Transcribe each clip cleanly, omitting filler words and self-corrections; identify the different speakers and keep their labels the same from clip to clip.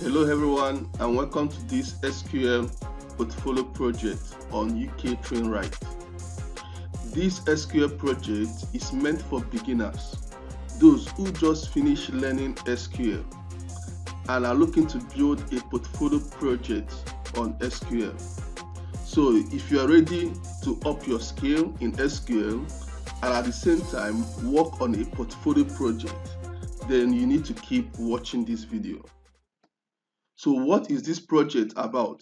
Speaker 1: Hello everyone and welcome to this SQL portfolio project on UK Trainwright. This SQL project is meant for beginners, those who just finished learning SQL and are looking to build a portfolio project on SQL. So if you are ready to up your skill in SQL and at the same time work on a portfolio project, then you need to keep watching this video. So what is this project about?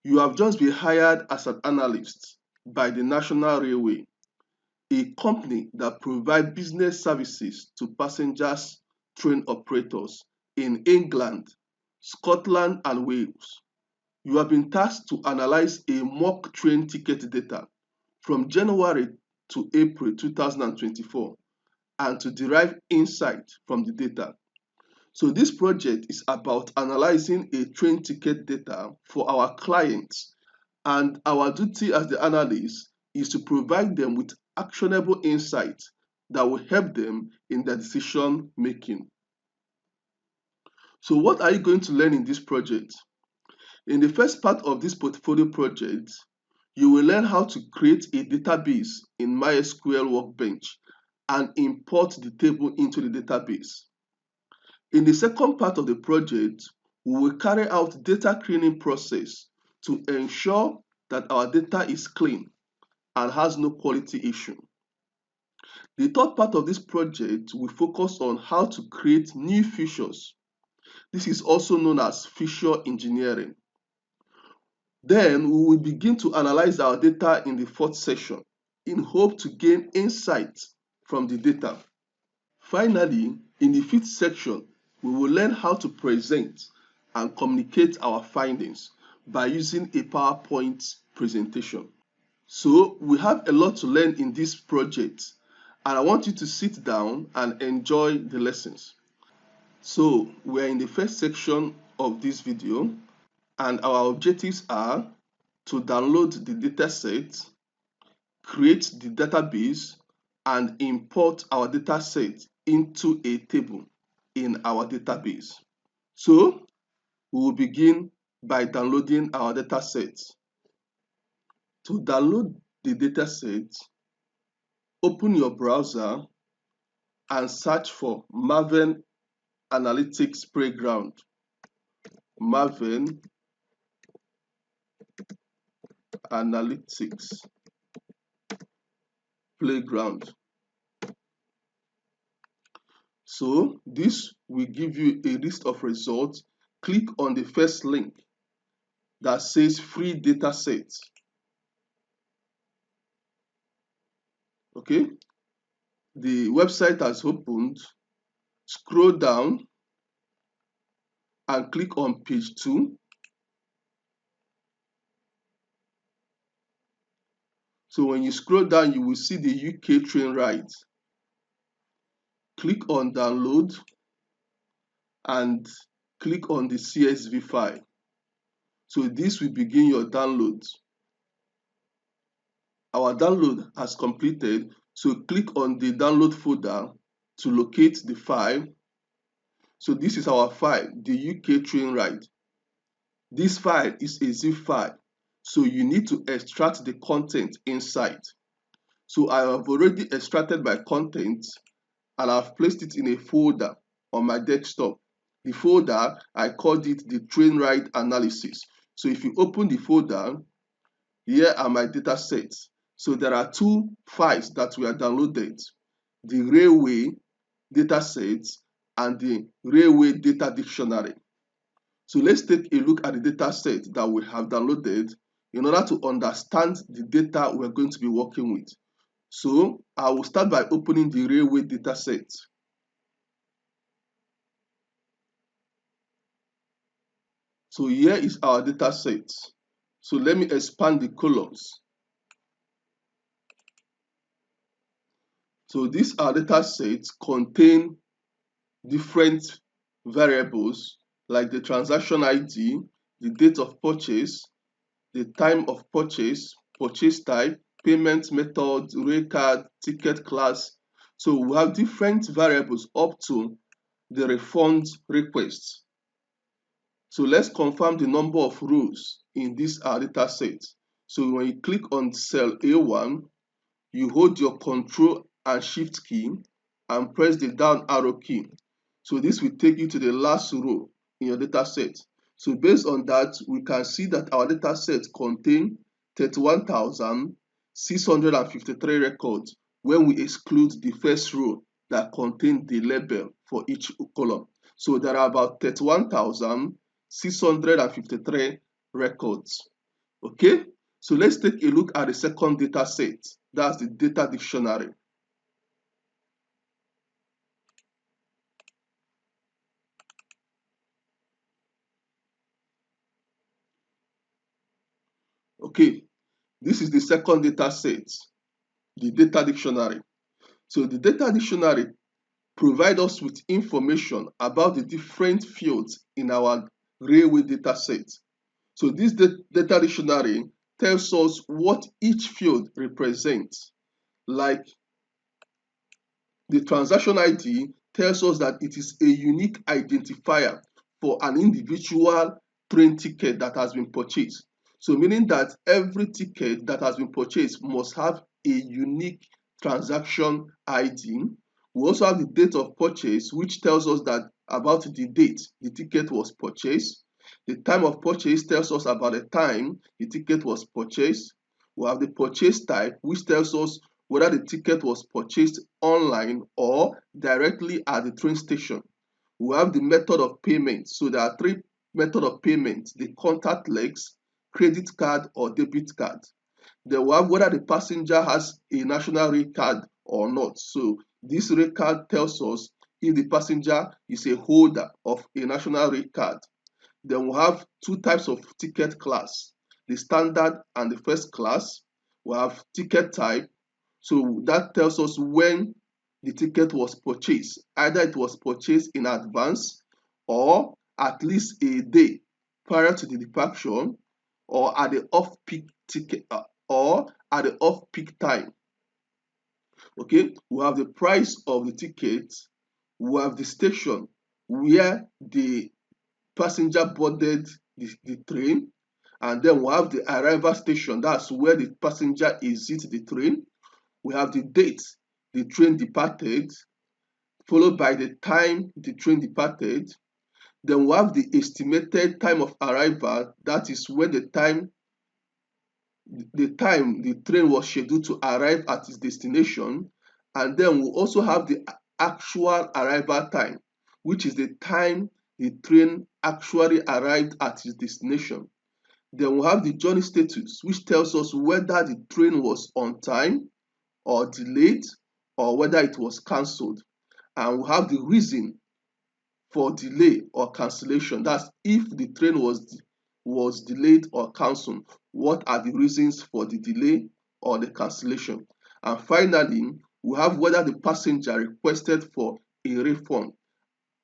Speaker 1: You have just been hired as an analyst by the National Railway, a company that provides business services to passengers train operators in England, Scotland, and Wales. You have been tasked to analyze a mock train ticket data from January to April 2024 and to derive insight from the data. So this project is about analyzing a train ticket data for our clients, and our duty as the analyst is to provide them with actionable insights that will help them in their decision making. So what are you going to learn in this project? In the first part of this portfolio project, you will learn how to create a database in MySQL Workbench and import the table into the database. In the second part of the project, we will carry out data cleaning process to ensure that our data is clean and has no quality issue. The third part of this project will focus on how to create new features. This is also known as feature engineering. Then we will begin to analyze our data in the fourth session in hope to gain insight from the data. Finally, in the fifth section, we will learn how to present and communicate our findings by using a PowerPoint presentation. So we have a lot to learn in this project, and I want you to sit down and enjoy the lessons. So we're in the first section of this video, and our objectives are to download the dataset, create the database, and import our dataset into a table in our database. So we will begin by downloading our dataset. To download the dataset, open your browser and search for Maven Analytics Playground. Maven Analytics Playground. So this will give you a list of results. Click on the first link that says free dataset. Okay, the website has opened. Scroll down and click on page 2. So when you scroll down, you will see the UK Trainwright. Click on download and click on the CSV file. So this will begin your download. Our download has completed, so click on the download folder to locate the file. So this is our file, the UK Trainwright. This file is a zip file, so you need to extract the content inside. So I have already extracted my content and I've placed it in a folder on my desktop. The folder, I called it the Trainwright Analysis. So if you open the folder, here are my data sets. So there are two files that were downloaded, the railway data sets and the railway data dictionary. So let's take a look at the data set that we have downloaded in order to understand the data we're going to be working with. So I will start by opening the railway data set. So here is our data set. So let me expand the columns. So these are data sets contain different variables like the transaction ID, the date of purchase, the time of purchase, purchase type, payment method, rail card, ticket class. So we have different variables up to the refund request. So let's confirm the number of rows in this data set. So when you click on cell A1, you hold your Control and Shift key and press the down arrow key. So this will take you to the last row in your data set. So based on that, we can see that our data set contains 31,653 records when we exclude the first row that contains the label for each column. So there are about 31,653 records. Okay, so let's take a look at the second data set. That's the data dictionary. Okay, this is the second data set, the data dictionary. So the data dictionary provides us with information about the different fields in our railway data set. So this data dictionary tells us what each field represents. Like the transaction ID tells us that it is a unique identifier for an individual train ticket that has been purchased. So meaning that every ticket that has been purchased must have a unique transaction ID. We also have the date of purchase, which tells us that about the date the ticket was purchased. The time of purchase tells us about the time the ticket was purchased. We have the purchase type, which tells us whether the ticket was purchased online or directly at the train station. We have the method of payment. So there are three methods of payment: the contactless, credit card, or debit card. Then we have whether the passenger has a national rail card or not. So this rail card tells us if the passenger is a holder of a national rail card. Then we have two types of ticket class: the standard and the first class. We have ticket type. So that tells us when the ticket was purchased. Either it was purchased in advance or at least a day prior to the departure, or at the off-peak ticket or at the off-peak time. Okay, we have the price of the ticket. We have the station where the passenger boarded the train, and then we have the arrival station. That's where the passenger exits the train. We have the date the train departed, followed by the time the train departed. Then we have the estimated time of arrival. That is when the time the train was scheduled to arrive at its destination. And then we also have the actual arrival time, which is the time the train actually arrived at its destination. Then we have the journey status, which tells us whether the train was on time or delayed, or whether it was cancelled. And we have the reason for delay or cancellation. That's if the train was delayed or cancelled, what are the reasons for the delay or the cancellation. And finally, we have whether the passenger requested for a refund.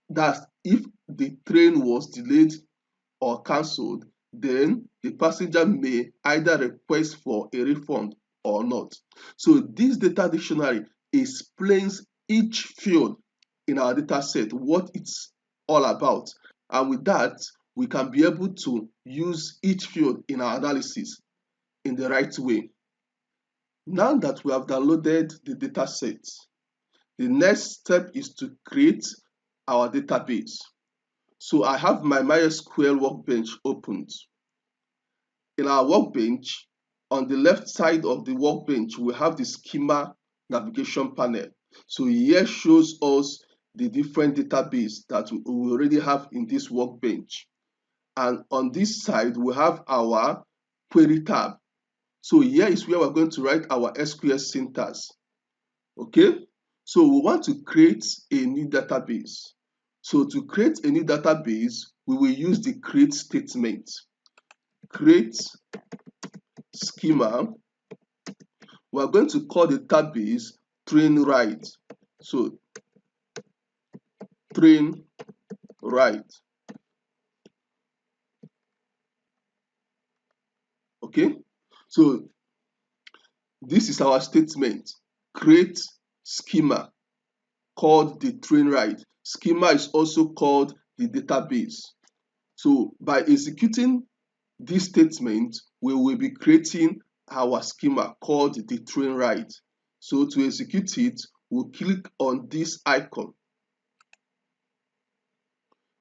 Speaker 1: That's if the train was delayed or cancelled, then the passenger may either request for a refund or not. So this data dictionary explains each field in our data set, what it's all about. And with that, we can be able to use each field in our analysis in the right way. Now that we have downloaded the data set, the next step is to create our database. So I have my MySQL workbench opened. In our workbench, on the left side of the workbench, we have the schema navigation panel. So here shows us the different database that we already have in this workbench. And on this side, we have our query tab. So here is where we're going to write our SQL syntax. Okay, so we want to create a new database. So to create a new database, we will use the create statement. Create schema. We're going to call the database train ride. So train ride. Okay, so this is our statement. Create schema called the train ride. Schema is also called the database. So by executing this statement, we will be creating our schema called the train ride. So to execute it, we'll click on this icon.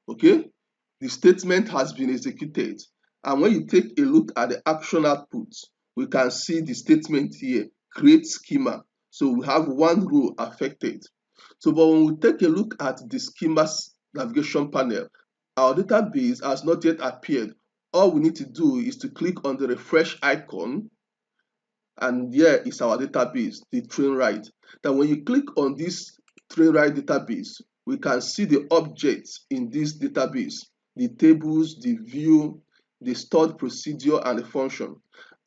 Speaker 1: Okay, the statement has been executed, and when you take a look at the action output, we can see the statement here, create schema. So we have one row affected. So but when we take a look at the schema's navigation panel, our database has not yet appeared. All we need to do is to click on the refresh icon, and here is our database, the train ride. Then when you click on this train ride database, we can see the objects in this database, the tables, the view, the stored procedure, and the function.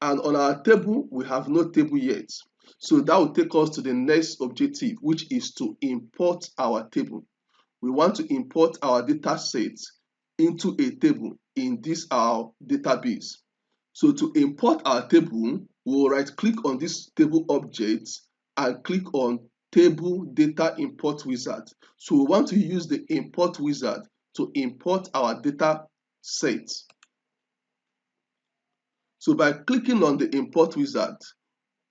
Speaker 1: And on our table, we have no table yet. So that will take us to the next objective, which is to import our table. We want to import our data sets into a table in this our database. So to import our table, we'll right click on this table object and click on table data import wizard. So we want to use the import wizard to import our data set. So by clicking on the import wizard,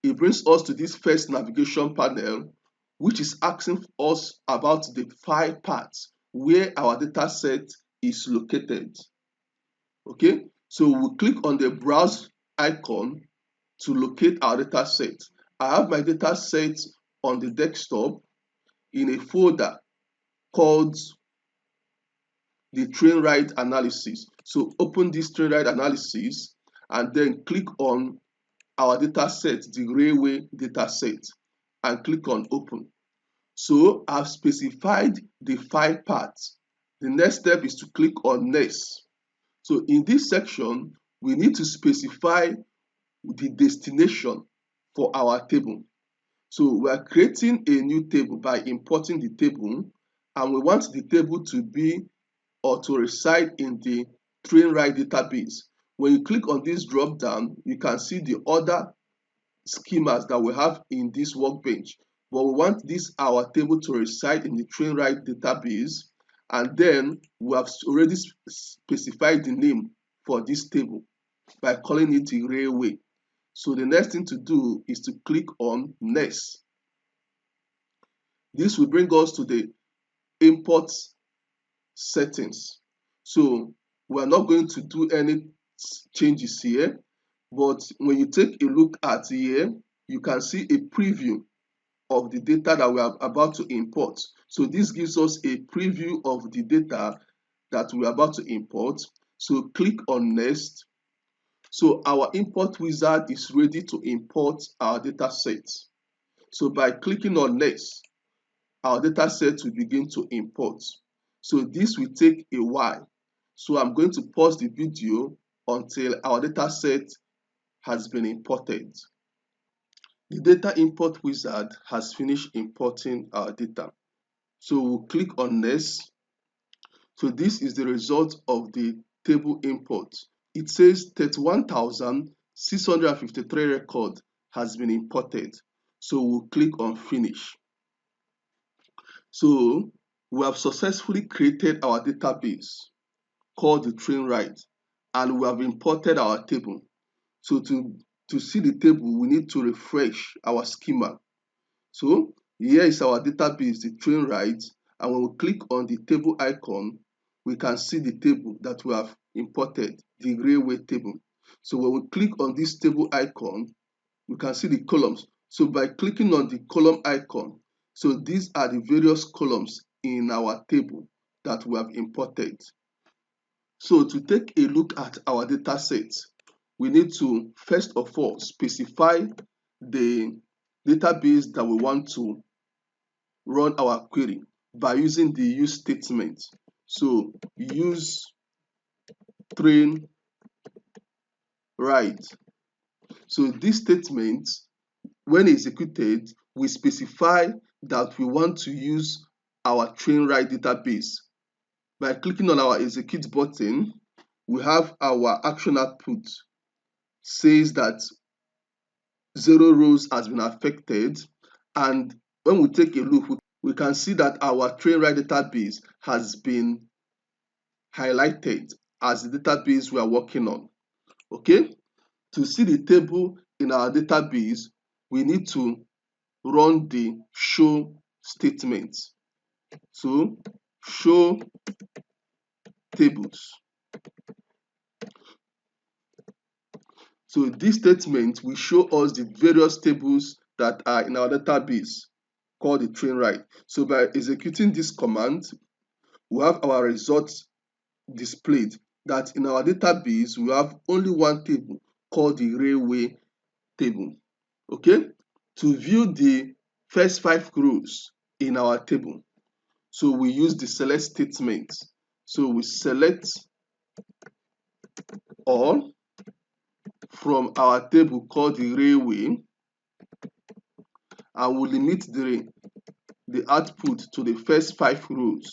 Speaker 1: it brings us to this first navigation panel, which is asking us about the file path where our data set is located. Okay, so we'll click on the browse icon to locate our data set. I have my data set on the desktop in a folder called the train ride analysis. So open this train ride analysis and then click on our data set, the railway data set, and click on open. So I've specified the file path. The next step is to click on next. So in this section, we need to specify the destination for our table. So we are creating a new table by importing the table, and we want the table to be or to reside in the train ride database. When you click on this drop down, you can see the other schemas that we have in this workbench, but we want this our table to reside in the train ride database, and then we have already specified the name for this table by calling it the railway. So the next thing to do is to click on next. This will bring us to the import settings. So we are not going to do any changes here, but when you take a look at here, you can see a preview of the data that we are about to import. So this gives us a preview of the data that we are about to import. So click on next. So our import wizard is ready to import our data set. So by clicking on next, our data set will begin to import. So this will take a while. So I'm going to pause the video until our data set has been imported. The data import wizard has finished importing our data. So we'll click on next. So this is the result of the table import. It says 31,653 record has been imported. So we'll click on finish. So we have successfully created our database called the train ride, and we have imported our table. So to see the table, we need to refresh our schema. So here is our database, the train ride, and when we click on the table icon, we can see the table that we have imported, the railway table. So when we click on this table icon, we can see the columns. So by clicking on the column icon, so these are the various columns in our table that we have imported. So to take a look at our data set, we need to first of all specify the database that we want to run our query by using the use statement. So use train ride. So this statement, when executed, we specify that we want to use our train ride database. By clicking on our execute button, we have our action output says that 0 rows has been affected, and when we take a look, we can see that our train ride database has been highlighted as the database we are working on. Okay, to see the table in our database, we need to run the show statement. So show tables. So this statement will show us the various tables that are in our database called the train ride. So by executing this command, we have our results displayed that in our database we have only one table called the railway table. Okay, to view the first 5 rows in our table, so we use the select statement. So we select all from our table called the railway, and we limit the output to the first 5 rows.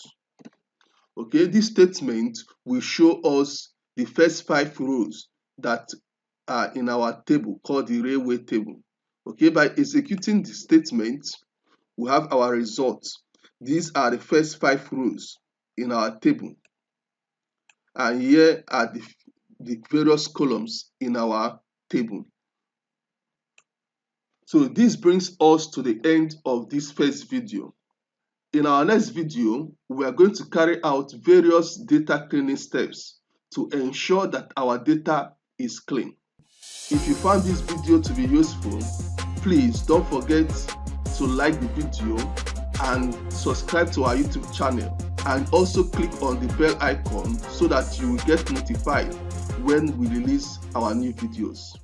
Speaker 1: Okay, this statement will show us the first 5 rows that are in our table called the railway table. Okay, by executing the statement, we have our results. These are the first 5 rows in our table, and here are the various columns in our table. So this brings us to the end of this first video. In our next video, we are going to carry out various data cleaning steps to ensure that our data is clean. If you found this video to be useful, please don't forget to like the video and subscribe to our YouTube channel, and also click on the bell icon so that you will get notified when we release our new videos.